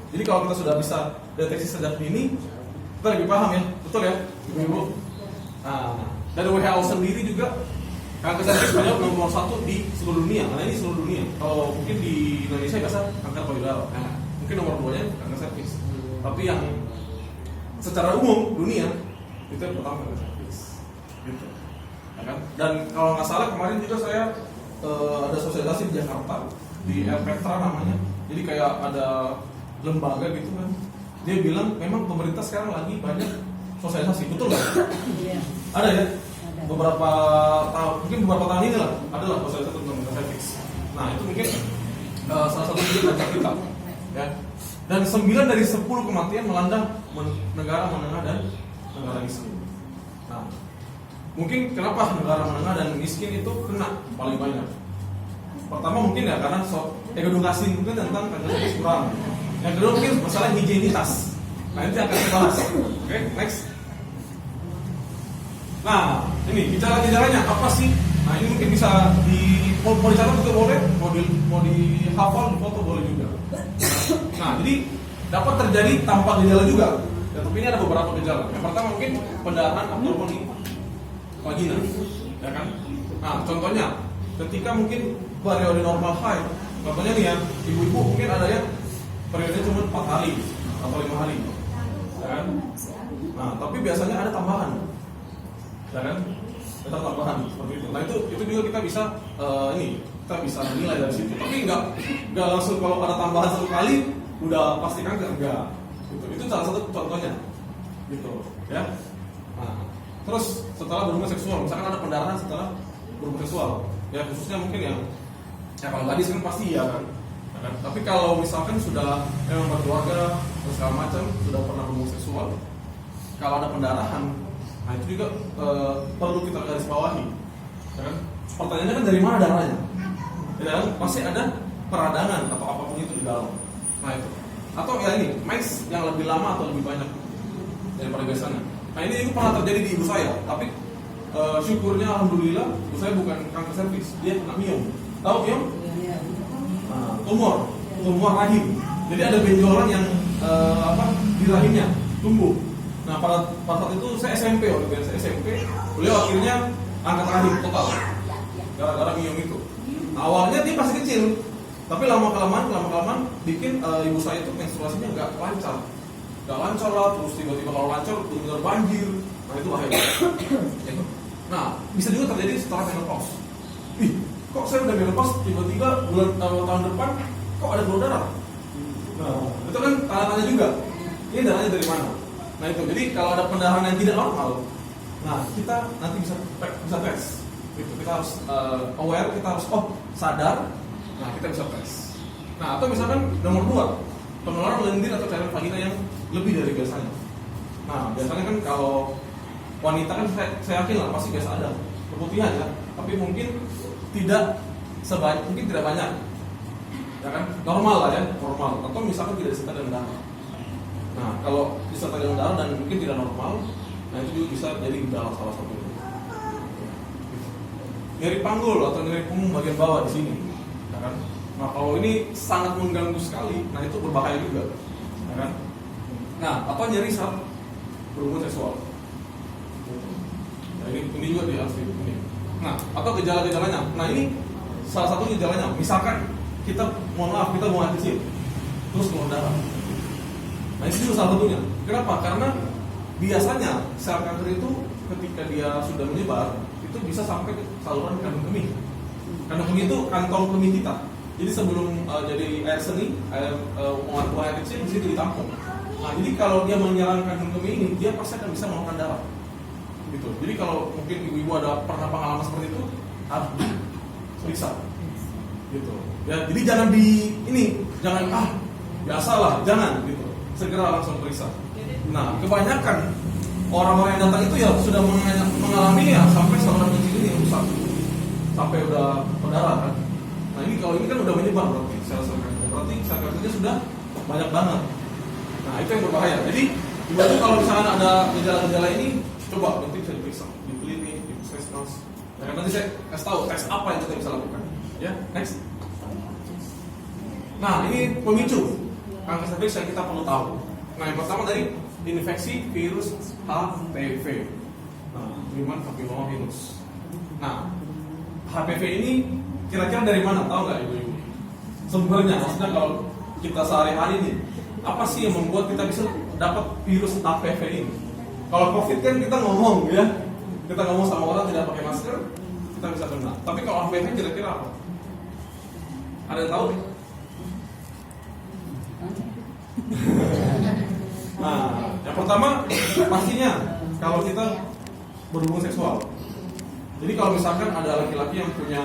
Jadi kalau kita sudah bisa deteksi sejak dini, kita lebih paham ya, betul ya, ibu-ibu. Nah, dari WHO sendiri juga kanker cervix adalah nomor 1 di seluruh dunia. Karena ini seluruh dunia. Kalau mungkin di Indonesia biasa kanker payudara. Nah, mungkin nomor 2-nya kanker cervix. Tapi yang secara umum dunia itu yang pertama kanker cervix. Gitu. Ya kan? Dan kalau nggak salah kemarin juga saya ada sosialisasi di Jakarta di Elpetra namanya. Jadi kayak ada lembaga gitu kan. Dia bilang memang pemerintah sekarang lagi banyak sosialisasi, betul nggak? Iya. Ada ya? Beberapa tahun, mungkin beberapa tahun ini lah, adalah sosialisasi tentang kanker cervix. Nah itu mungkin salah satu yang ngajak kita. Ya. Dan 9 dari 10 kematian melanda negara menengah dan negara miskin. Nah, mungkin kenapa negara menengah dan miskin itu kena paling banyak? Pertama mungkin ya karena edukasi mungkin tentang kanker cervix kurang. Yang kedua mungkin masalah higienitas. Nah itu akan kita bahas. Oke, next. Nah, ini bicara-bicaranya apa sih? Nah ini mungkin bisa mau dicatat juga boleh, mau dihafal, di foto boleh juga. Nah, jadi dapat terjadi tanpa gejala juga. Ya, tapi ini ada beberapa gejala. Yang pertama mungkin pendarahan abnormal di vagina, ya kan? Nah, contohnya ketika mungkin periode normal haid, contohnya nih ya, ibu-ibu mungkin ada yang periode cuma 4 hari atau 5 hari, ya kan? Nah, tapi biasanya ada tambahan, ya kan? Ada tambahan seperti itu. Nah, itu juga kita bisa kita bisa menilai dari situ. Tapi nggak langsung kalau ada tambahan 1 kali udah pasti kanker, enggak. Itu salah satu contohnya, gitu, ya. Nah, terus setelah berhubungan seksual, misalkan ada pendarahan setelah berhubungan seksual, ya khususnya mungkin yang kalau gadis kan pasti ya kan. Tapi kalau misalkan sudah memang berkeluarga atau segala macam, sudah pernah berhubungan seksual, kalau ada pendarahan, nah itu juga perlu kita garis bawahi. Ya kan? Pertanyaannya kan dari mana darahnya? Ya kan? Pasti ada peradangan atau apapun itu di dalam. Nah itu. Atau ya ini, max yang lebih lama atau lebih banyak daripada biasanya. Nah ini pernah terjadi di ibu saya, tapi syukurnya alhamdulillah ibu saya bukan kanker serviks, dia kena miom. Tahu miom? Nah, tumor rahim. Jadi ada benjolan yang di rahimnya tumbuh. Nah pada saat itu saya SMP, waktu saya SMP, beliau akhirnya angkat rahim total gara-gara miom itu. Nah, awalnya dia masih kecil, tapi lama kelamaan bikin ibu saya itu menstruasinya nggak lancar lah, terus tiba-tiba kalau lancar benar-benar banjir. Nah itu bahaya. Nah bisa juga terjadi setelah menopause. Kok saya udah menopause tiba-tiba bulan tahun depan kok ada keluar darah? Nah itu kan tanda-tanya juga. Ini darahnya dari mana? Nah itu, jadi kalau ada pendarahan yang tidak normal, nah kita nanti bisa tes. Kita harus aware, kita harus sadar. Nah kita bisa tes. Nah atau misalkan nomor 2, penularan lendir atau cairan vagina yang lebih dari biasanya. Nah biasanya kan kalau wanita kan saya yakin lah pasti biasa ada keputihan ya, tapi mungkin tidak banyak, ya kan? Normal lah ya, normal. Atau misalkan tidak disertai dengan darah. Nah kalau disertai dengan darah dan mungkin tidak normal, nah itu juga bisa jadi gejala salah satunya. Nyeri panggul atau nyeri punggung bagian bawah di sini, ya kan? Nah kalau ini sangat mengganggu sekali, nah itu berbahaya juga, ya kan? Nah atau nyeri saat berhubungan seksual. Nah ini juga di asli ini. Nah atau gejala-gejalanya. Nah ini salah satu gejalanya. Misalkan kita buang air kecil, terus keluar darah. Nah ini juga salah satunya. Kenapa? Karena biasanya sel kanker itu ketika dia sudah menyebar, itu bisa sampai ke saluran kandung kemih. Kandung kemih itu kantong kemih kita. Jadi sebelum jadi air seni, buang air kecil di situ ditampung. Nah jadi kalau dia menyerang kandung kemih ini, dia pasti akan bisa mengeluarkan darah. Gitu. Jadi kalau mungkin ibu-ibu ada pernah pengalaman seperti itu, harus diperiksa. Gitu. Ya, jadi jangan biasalah, jangan gitu. Segera langsung periksa. Nah, kebanyakan orang-orang yang datang itu ya sudah mengalami ya sampai saluran kecil ini rusak, sampai udah berdarah kan. Nah ini kalau ini kan udah menyebar berarti sel-sel kankernya sudah banyak banget. Nah itu yang berbahaya. Jadi ibu kalau misalnya ada gejala-gejala ini, coba nanti bisa diperiksa di klinik, di puskesmas. Nah, nanti saya kasih tahu tes apa yang kita bisa lakukan. Ya, next. Nah ini pemicu. kanker serviks yang kita perlu tahu. Nah, yang pertama dari infeksi virus HPV. Nah, human papillomavirus. Nah, HPV ini kira-kira dari mana? Tahu nggak ibu-ibu? Sumbernya, maksudnya kalau kita sehari-hari ini, apa sih yang membuat kita bisa dapat virus HPV ini? Kalau COVID kan kita ngomong ya, kita ngomong sama orang tidak pakai masker, kita bisa kena. Tapi kalau HPV kira-kira apa? Ada yang tahu? Nah, yang pertama pastinya kalau kita berhubungan seksual. Jadi kalau misalkan ada laki-laki yang punya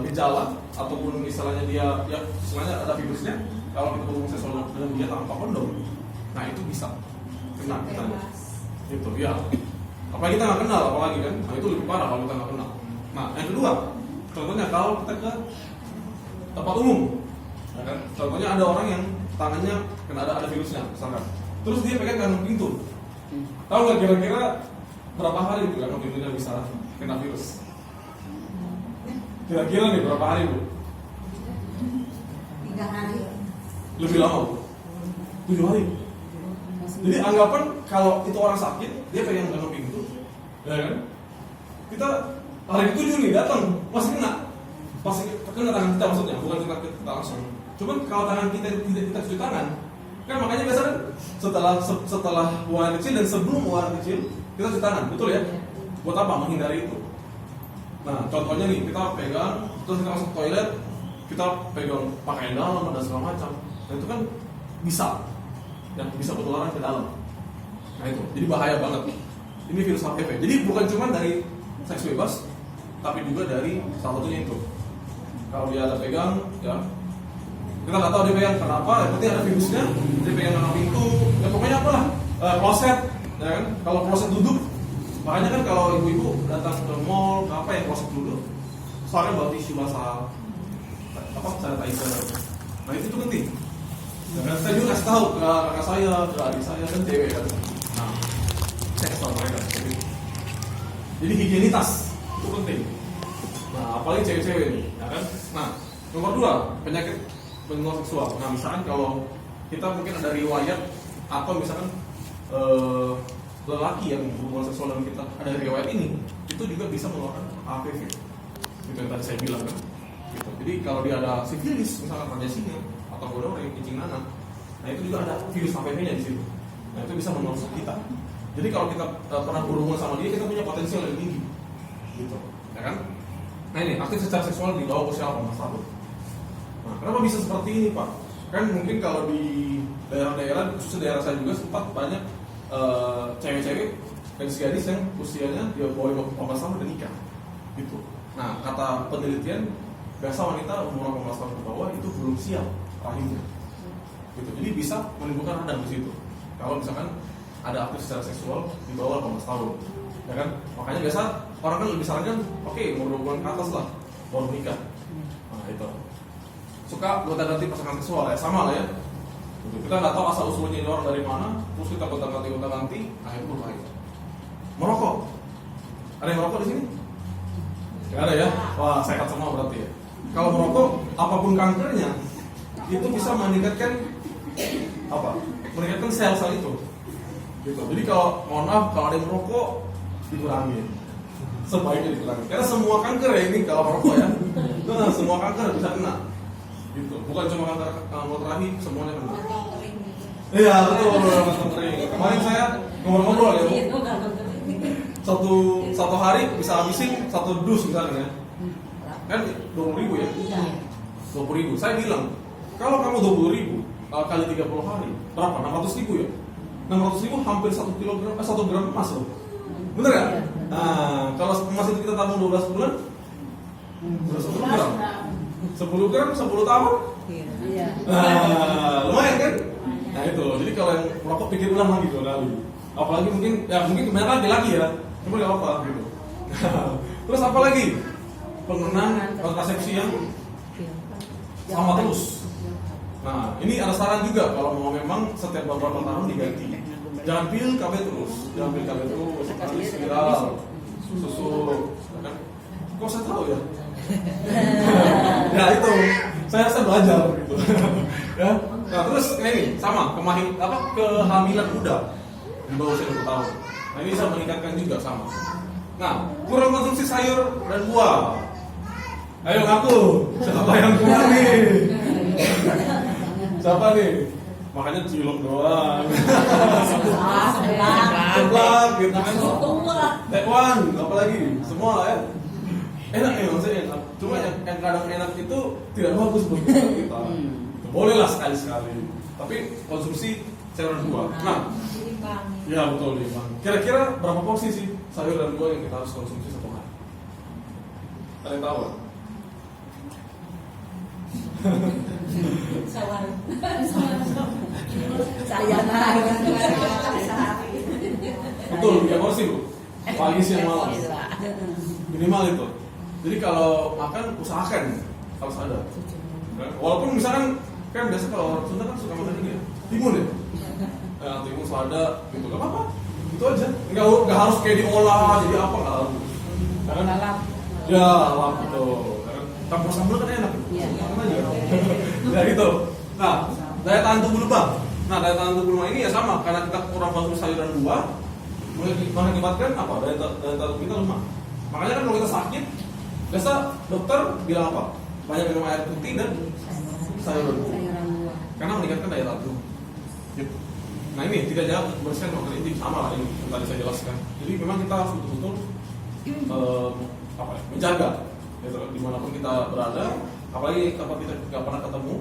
gejala ataupun misalnya dia ya istilahnya ada virusnya, kalau kita berhubungan seksual dengan dia tanpa kondom, nah itu bisa kena kita. Gitu ya. Apalagi kita nggak kenal, apalagi kan, nah itu lebih parah kalau kita nggak kenal. Nah yang kedua, contohnya kalau kita ke tempat umum, ya kan? Contohnya ada orang yang tangannya kena ada virusnya, misalkan, terus dia pegang gantung pintu, tahu nggak kira-kira berapa hari itu gantung pintunya bisa kena virus? Kira-kira nih berapa hari Bu? 3 hari. Lebih lama Bu? 7 hari. Jadi anggapan kalau itu orang sakit, dia pegang gantung pintu, ya kan? Kita hari ke-7 nih datang, masih kena tangan kita maksudnya, bukan kita langsung. Cuman kalau tangan kita tidak kita cuci tangan, kan makanya biasanya setelah buang air kecil dan sebelum buang air kecil kita cuci tangan, betul ya? Buat apa? Menghindari itu. Nah, contohnya nih kita pegang, terus kita masuk toilet, kita pegang pakaian dalam dan segala macam. Nah itu kan bisa, yang bisa penularan ke dalam. Nah itu, jadi bahaya banget. Ini virus HPV. Jadi bukan cuma dari seks bebas, tapi juga dari salah satunya itu. Kalau dia ada pegang, ya kita nggak tahu dia pegang kenapa. Yang penting ada virusnya, dia pegang dengan pintu, ya pokoknya apalah, kloset, ya kan? Kalau kloset duduk, makanya kan kalau ibu-ibu datang ke mall, apa yang kloset duduk, soalnya bawa tisu basah, apa sanitizer. Nah itu tuh penting. Dan saya juga kasih tahu ke kakak saya, ke adik saya kan cewek kan. Nah, saya kasih tahu mereka. Jadi higienitas itu penting. Nah, apalagi cewek-cewek ini, ya kan? Nah, nomor 2, penyakit penular seksual. Nah, misalkan kalau kita mungkin ada riwayat atau misalkan lelaki yang berhubungan seksual dengan kita ada riwayat ini, itu juga bisa menularkan HPV. Itu yang tadi saya bilang kan. Gitu. Jadi kalau dia ada sifilis, misalkan pada sini atau gonorrhea, kencing nanah, nah itu juga ada virus HPV-nya di situ. Nah itu bisa menularkan kita. Jadi kalau kita pernah berhubungan sama dia, kita punya potensi yang lebih tinggi, gitu, ya kan? Nah ini aktif secara seksual di bawah usia 18 tahun. Nah kenapa bisa seperti ini Pak? Kan mungkin kalau di daerah-daerah, khususnya daerah saya juga sempat banyak cewek-cewek gadis-gadis yang usianya di bawah 18 tahun udah nikah, gitu. Nah kata penelitian, biasa wanita umur 18 tahun ke bawah itu belum siap rahimnya, gitu. Jadi bisa menimbulkan radang di situ. Kalau misalkan ada aktif secara seksual di bawah 18 tahun, ya kan? Makanya biasa orang kan lebih sarankan, oke, umur 20-an ke atas lah baru nikah. Nah itu suka gonta-ganti pasangan seksual ya, sama lah ya. Kita nggak tahu asal usulnya ini orang dari mana, terus kita gonta-ganti, nah itu berbahaya. Merokok, ada yang merokok di sini? Gak ada ya? Wah sehat semua berarti ya. Kalau merokok, apapun kankernya, itu bisa meningkatkan apa? Meningkatkan sel-sel itu. Gitu. Jadi kalau mohon maaf kalau ada yang merokok dikurangi, sebaiknya dikurangi. Karena semua kanker ya ini kalau merokok ya, nah, semua kanker bisa kena. Gitu. Bukan cuma kanker mulut rahim, semuanya kena. Iya betul, kanker kering. Kemarin saya ngobrol-ngobrol ya Bu. Satu hari bisa habisin 1 dus misalnya. Kan 20.000 ya? 20.000. Saya bilang kalau kamu 20.000 kali 30 hari berapa? 600.000 ya? 600.000 hampir 1 kilogram, 1 gram emas loh. Bener ya? Nah, kalau emas itu kita tabung 12 bulan, 10 gram. 10 gram 10 tahun. Nah, lumayan kan? Nah itu. Jadi kalau yang merokok pikir ulang lagi 2 kali. Apalagi mungkin kebanyakan laki-laki ya. Cuma gak apa gitu. Terus apa lagi? Penggunaan kontrasepsi yang sama terus. Nah, ini ada saran juga kalau mau memang setiap beberapa tahun diganti. Jangan pil KB terus, nanti spiral, susu, kan? Kok saya tahu ya? Ya itu, saya belajar gitu. Ya, Nah terus ini sama kehamilan muda di bawah usia 20 tahun. Nah ini bisa meningkatkan juga sama. Nah kurang konsumsi sayur dan buah. Ayo ngaku, siapa yang kurang nih? Siapa nih? Makanya cilok doang. Seblak gitu kan. Tekwan, apalagi semua ya. Enak ya maksudnya enak. Cuma yang kadang enak itu tidak bagus buat kita. Boleh lah sekali-sekali. Tapi konsumsi sayur dan buah. Nah, ya betul nih bang. Kira-kira berapa porsi sih sayur dan buah yang kita harus konsumsi satu hari? Kalian tahu? Betul, 3 porsi bu. Pagi siang malam. Minimal itu. Jadi kalau makan usahakan harus ada. Walaupun misalkan kan biasa kalau orang Sunda kan suka makan ini ya, timun ya. Timun selada gitu, gak apa-apa. Itu aja. Nggak harus kayak diolah jadi apa nggak harus. Karena ya lalap gitu. Campur sambal kan enak. Makan aja. Ya gitu. Nah, daya tahan tubuh lemah. Nah, daya tahan tubuh lemah ini ya sama karena kita kurang konsumsi sayur dan buah mengakibatkan apa? Daya tahan tubuh kita lemah. Makanya kan kalau kita sakit, biasa dokter bilang apa? Banyak minum air putih dan sayur dan buah. Karena meningkatkan daya tahan tubuh. Gitu. Nah ini tidak jauh bersih dokter inti sama lah ini yang tadi saya jelaskan. Jadi memang kita harus betul-betul menjaga. Gitu, dimanapun kita berada, apalagi tempat kita nggak pernah ketemu,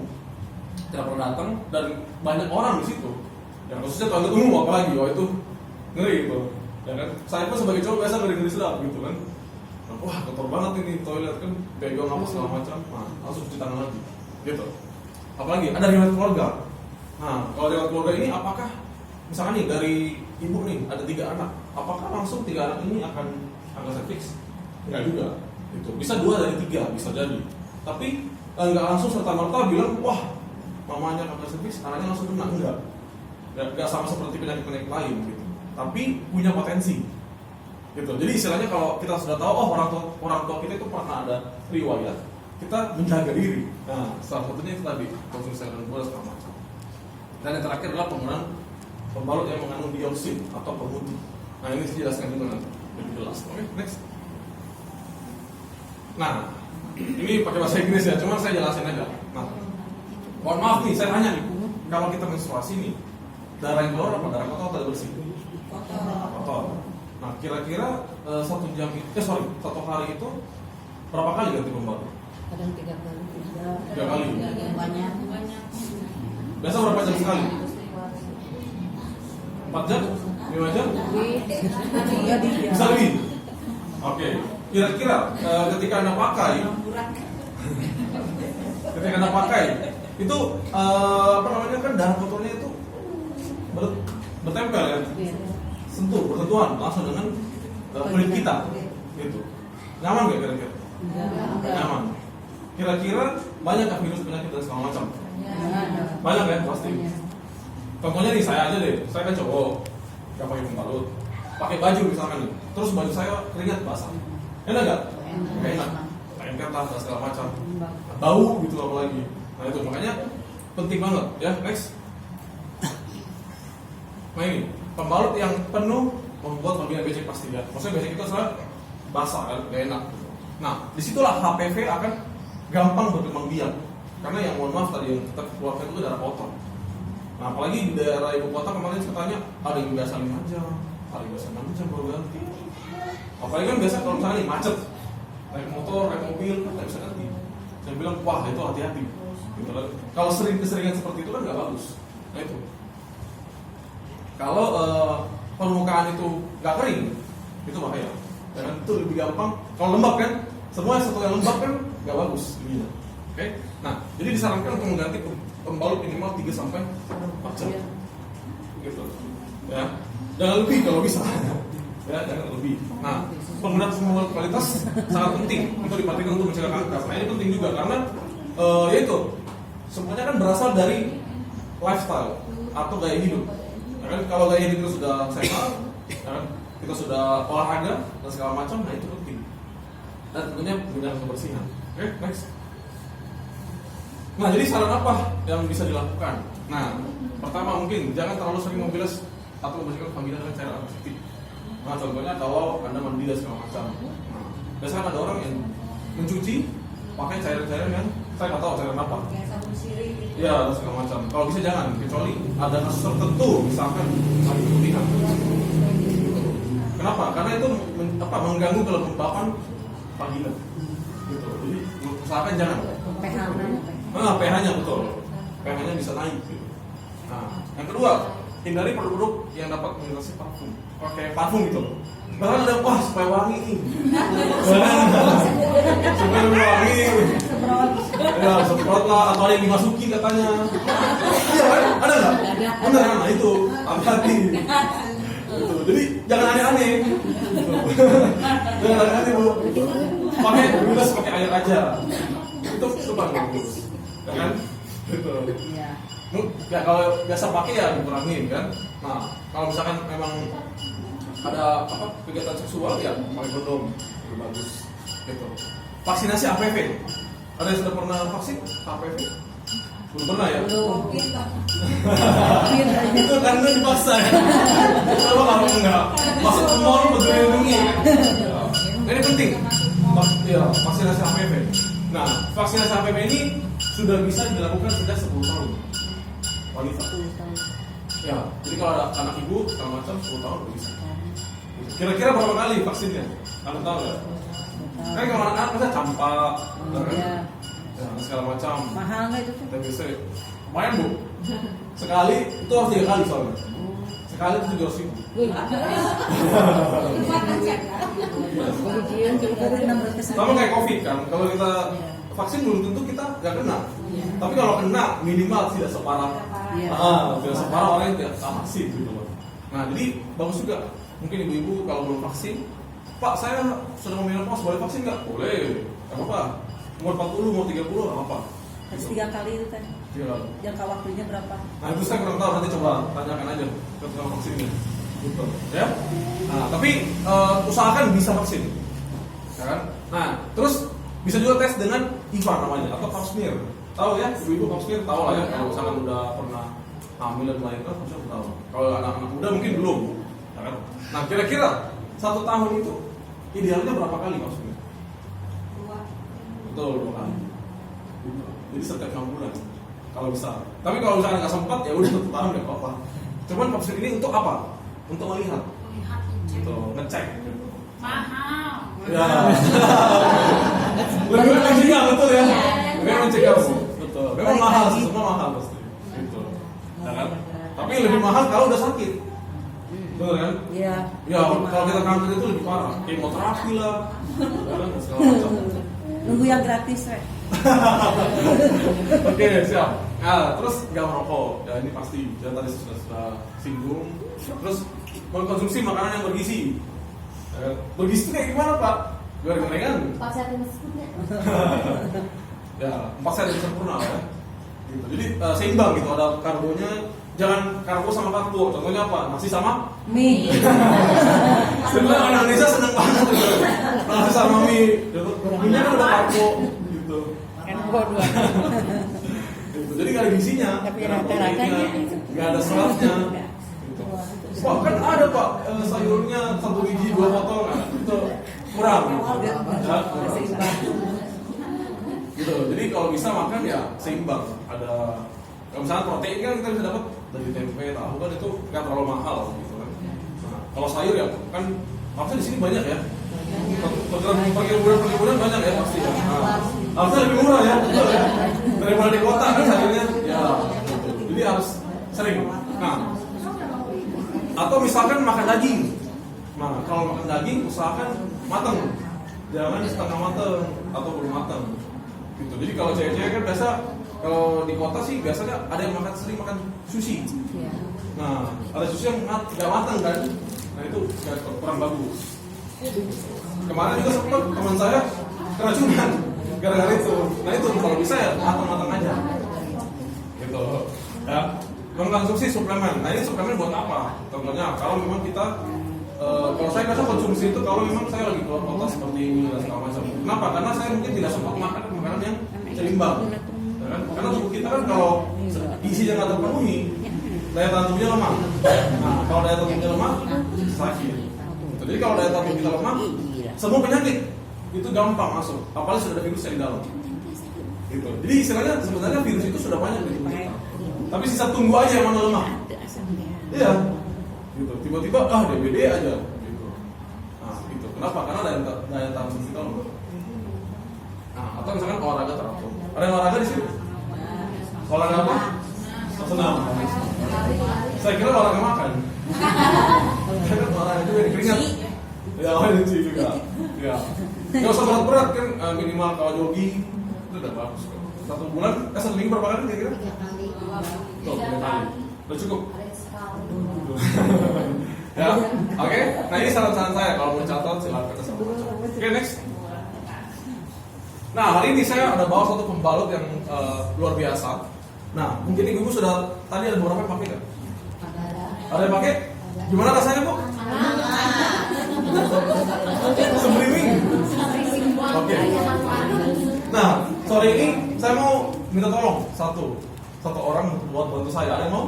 tidak pernah datang, dan banyak orang di situ. Yang khususnya toilet umum apalagi, itu ngeri gitu. Ya kan? Saya pun sebagai cowok biasa ngeri sedap gitu kan. Wah kotor banget ini toilet kan, pegang apa segala macam, nah langsung cuci tangan lagi. Gitu. Apalagi ada riwayat keluarga. Nah kalau riwayat keluarga ini apakah misalkan nih dari ibu nih ada 3 anak, apakah langsung 3 anak ini akan cervix? Enggak juga. Itu bisa 2 dari 3 bisa jadi, tapi nggak langsung serta merta bilang wah mamanya kanker cervix anaknya langsung kena, nggak sama seperti penyakit lain gitu, tapi punya potensi gitu. Jadi istilahnya kalau kita sudah tahu orang tua kita itu pernah ada riwayat, kita menjaga diri. Nah salah satunya itu tadi konsumsi sayur dan buah segala macam. Dan yang terakhir adalah penggunaan pembalut yang mengandung dioksin atau pemutih. Nah ini saya jelaskan juga nanti lebih jelas. Oke, next. Nah, ini pakai bahasa Inggris ya, cuma saya jelasin aja. Nah, mohon maaf nih, saya tanya nih, kalau kita menstruasi nih, darah yang keluar apa darah kotor atau bersih? Kotor. Nah, kira-kira 1 hari itu berapa kali ganti pembalut? Kadang 3 kali. 3 kali. Banyak. Biasa berapa jam sekali? 4 jam? 5 jam? Bisa lebih? Oke. Kira-kira ketika Anda pakai itu kan darah kotornya itu bertempel ya, bersentuhan langsung dengan kulit kita, gitu. Nyaman nggak kira-kira? Nyaman. Kira-kira banyak nggak virus penyakit dan segala macam? Banyak ya pasti. Contohnya nih saya aja deh, saya kan cowok, nggak pakai pembalut, pakai baju misalkan nih, terus baju saya keringat basah. Enak nggak? Enak. Lengket lah segala macam. Bau gitu apalagi. Nah itu makanya penting banget ya. Next. Nah ini pembalut yang penuh membuat kelebihan becek pasti ya. Maksudnya becek itu adalah basah kan, gak enak. Nah disitulah HPV akan gampang berkembang biak. Karena yang mohon maaf tadi yang kita keluarkan itu darah kotor. Nah apalagi di daerah ibu kota kemarin katanya ada yang biasa 5 jam, ada yang biasa 6 jam baru ganti. Apalagi kan biasa kalau misalnya nih macet, naik motor, naik mobil, nggak bisa ganti. Saya bilang, wah itu hati-hati. Gitu kan. Kalau keseringan seperti itu kan nggak bagus. Nah itu. Kalau permukaan itu nggak kering, itu bahaya. Dan itu lebih gampang. Kalau lembab kan, semua satu yang lembab kan nggak bagus. Oke. Nah, jadi disarankan untuk mengganti pembalut minimal 3 sampai 4 jam. Gitu. Ya. Jangan lebih kalau bisa. Ya, jangan lebih. Nah, penggunaan pembalut kualitas sangat penting untuk diperhatikan untuk mencegah kanker. Nah, ini penting juga karena yaitu semuanya kan berasal dari lifestyle atau gaya hidup. Ya kan, kalau gaya hidup itu sudah sehat, ya kan, kita sudah olahraga dan segala macam, nah itu penting. Dan tentunya menjaga kebersihan. Oke, next. Nah, jadi saran apa yang bisa dilakukan? Nah, pertama mungkin jangan terlalu sering membilas atau membersihkan vagina dengan cairan antiseptik. Nah, contohnya kalau Anda mandi dan segala macam. Nah, biasanya ada orang yang mencuci pakai cairan-cairan yang saya nggak tahu cairan apa. Kayak sabun sirih gitu. Ya, dan segala macam. Kalau bisa jangan, kecuali ada kasus tertentu, misalkan sakit kepingan. Kenapa? Karena itu mengganggu kelembapan vagina. Gitu. Jadi usahakan jangan. pH-nya betul. pH-nya bisa naik. Gitu. Nah, yang kedua, hindari produk yang dapat mengiritasi parfum. Pakai parfum gitu. Bahkan ada supaya wangi nih. Supaya wangi. Ya, semprot lah atau ada yang dimasuki katanya. Iya kan? Ada nggak? Benar kan? Nah itu hati-hati. Gitu. Jadi jangan aneh-aneh. Jangan aneh-aneh bu. Pakai bilas pakai air aja. Itu bagus. Ya kan? Gitu. Ya kalau biasa pakai ya dikurangin kan. Nah kalau misalkan memang ada kegiatan seksual ya pakai kondom itu bagus. Gitu. Vaksinasi HPV. Ada yang sudah pernah vaksin HPV? Belum pernah ya? Belum. Itu kan dipaksa ya. Coba kalau enggak masuk ke mall berdiri. Ini penting. Ya, vaksinasi HPV. Nah, vaksinasi HPV ini sudah bisa dilakukan sejak 10 tahun. Wanita. Ya, jadi kalau ada anak ibu segala macam 10 tahun bisa. Kira-kira berapa kali vaksinnya? Anda tahu nggak? Kan kalau anak-anak misalnya campak, ya, segala macam. Mahal nggak itu? Kita bisa, lumayan bu. Sekali itu harus 3 kali soalnya. Sekali itu 700.000. Sama kayak COVID kan, kalau kita vaksin belum tentu kita nggak kena. Tapi kalau kena minimal tidak separah, tidak separah orang yang tidak vaksin gitu loh. Nah jadi bagus juga. Mungkin ibu-ibu kalau belum vaksin, Pak saya sudah mau menopause, boleh vaksin nggak? Boleh, nggak apa-apa. Umur 40, umur 30 nggak apa-apa. Harus 3 kali itu kan? 3 kali. Jangka waktunya berapa? Nah itu saya kurang tahu, nanti coba tanyakan aja ke tukang vaksinnya. Gitu, ya. Nah tapi usahakan bisa vaksin, ya kan? Nah terus bisa juga tes dengan IVA namanya atau pap smear. Tahu ya, ibu-ibu pap smear tahu lah ya. Kalau misalkan udah pernah hamil dan melahirkan, pasti tahu. Kalau anak-anak muda mungkin belum. Kan? Nah kira-kira 1 tahun itu idealnya berapa kali maksudnya? 2. Betul 2 kali. Jadi setiap 6 bulan kalau bisa. Tapi kalau misalnya nggak sempat ya udah 1 tahun nggak apa-apa. Cuman vaksin ini untuk apa? Untuk melihat. Untuk ngecek. Mahal. Ya. Lebih mencegah betul ya. Lebih mencegah betul. Memang mahal sih, semua mahal pasti. Gitu. Ya kan? Tapi lebih mahal kalau udah sakit. Betul kan? Iya. Ya, kalau kita kanker itu lebih parah. Kemoterapi lah, segala macam. Nunggu yang gratis, Rek. Oke, siap. Nah, terus nggak merokok. Ya ini pasti. Ya tadi sudah singgung. Terus mengkonsumsi makanan yang bergizi. Bergizi itu kayak gimana Pak? Goreng-gorengan? 4 sehat dan sempurna. Ya, 4 sehat dan sempurna ya. Gitu. Jadi seimbang gitu. Ada karbonya. Jangan karbo sama karbo. Contohnya apa? Nasi sama Mie. sebenarnya orang Indonesia seneng banget gitu. Nasi sama mie. Mie-nya kan udah karbo gitu. Gitu. Jadi nggak ada gizinya. Tapi Nggak ada rata-ratanya proteinnya, nggak ada seratnya. Gitu. Wah kan ada Pak sayurnya 1 biji 2 potong. Nah, itu kurang. Ya, kurang. Gitu. Jadi kalau bisa makan ya seimbang. Ada kalau misalnya protein kan kita bisa dapat dari tempe, tahu kan itu nggak terlalu mahal gitu kan. Nah, kalau sayur ya kan harusnya di sini banyak ya. Perkebunan banyak ya pasti ya. Nah, harusnya lebih murah ya, betul ya. Daripada di kota kan sayurnya ya. Gitu. Jadi harus sering. Nah, atau misalkan makan daging. Nah, kalau makan daging usahakan matang. Jangan setengah matang atau belum matang. Gitu. Jadi kalau cewek-cewek kan biasa kalau di kota sih biasanya ada yang sering makan sushi. Nah, ada sushi yang nggak matang kan? Nah itu kurang bagus. Kemarin juga sempat teman saya keracunan gara-gara itu. Nah itu kalau bisa ya matang-matang aja. Gitu. Ya. Mengkonsumsi suplemen. Nah ini suplemen buat apa? Contohnya kalau memang kita kalau saya biasa konsumsi itu kalau memang saya lagi keluar kota seperti ini dan segala macam. Kenapa? Karena saya mungkin tidak sempat makan makanan yang seimbang. kan? Karena tubuh kita kan kalau isinya nggak terpenuhi, daya tahan tubuhnya lemah. Nah, kalau daya tahan tubuhnya lemah, sakit. Gitu. Jadi kalau daya tahan tubuh kita lemah, semua penyakit itu gampang masuk. Apalagi sudah ada virusnya di dalam. Gitu. Jadi istilahnya sebenarnya virus itu sudah banyak di tubuh kita. Tapi sisa tunggu aja yang mana lemah. Iya. Gitu. Tiba-tiba DBD aja. Gitu. Nah, gitu. Kenapa? Karena daya tahan tubuh kita lemah. Nah, atau misalkan olahraga teratur. Ada yang olahraga di sini? Olahraga apa? Senam. Saya kira olahraga makan. Karena olahraga juga keringat. Ya, lucu juga. Ya. Nggak usah berat-berat kan, minimal kalau jogging itu udah bagus kan. 1 bulan, 1 minggu berapa kali kira-kira? 3 kali. Udah cukup. Ya, oke. Nah ini saran-saran saya, kalau mau catat silakan kita sama. Oke, next. Nah hari ini saya ada bawa satu pembalut yang luar biasa. Nah mungkin ibu sudah tadi ada beberapa yang pakai kan? Ada yang pakai? Gimana rasanya bu? Sembriwing. Oke. Nah sore ini saya mau minta tolong satu orang buat bantu saya. Ada yang mau?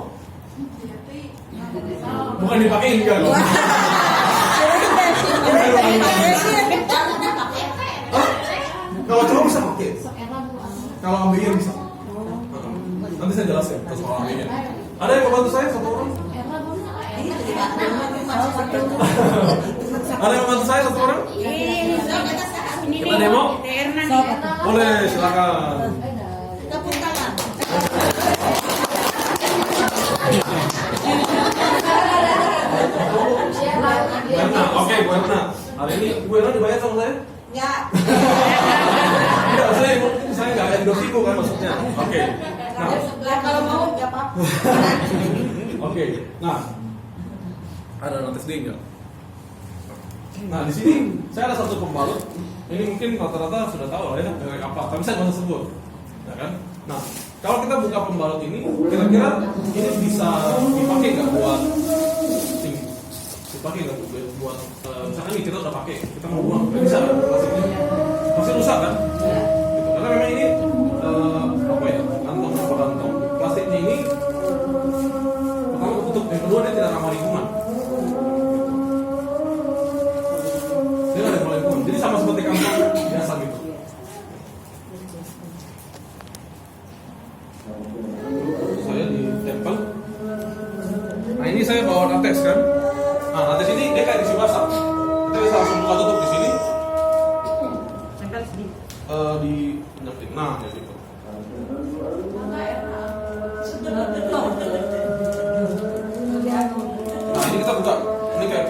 Bukan dipakein kan? Kalau cowok bisa pakai. Kalau ambilnya bisa. Nanti saya jelasin ke soal ambilnya. Ada yang mau bantu saya satu orang? Ada yang mau bantu saya satu orang? Kita demo? Boleh, silakan. Oke, Bu Erna. Hari ini Bu Erna dibayar sama saya? Ya. Tidak, saya nggak ada dosiku kan maksudnya. Oke. Nah, Kalau mau ya Pak. oke. Nah, ada notis dia nggak? Nah, di sini saya ada satu pembalut. Ini mungkin rata-rata sudah tahu lah ya merek apa, tapi saya nggak sebut, ya kan? Nah, kalau kita buka pembalut ini, kira-kira ini bisa dipakai nggak buat ini? Dipakai nggak buat misalkan nih kita udah pakai, kita mau buang, nggak bisa kan? Pasti rusak kan? Gitu. Karena memang ini apa ya? Kantong plastiknya ini pertama ketutup, yang kedua dia tidak ramah lingkungan. Dia nggak ramah lingkungan, jadi sama seperti kantong biasa gitu. Saya ditempel. Nah ini saya bawa latex kan. Nah latex ini dia kayak diisi basah. Kita bisa langsung buka tutup di sini. Di penyamping. Nah ya gitu. Nah ini kita buka. Ini kayak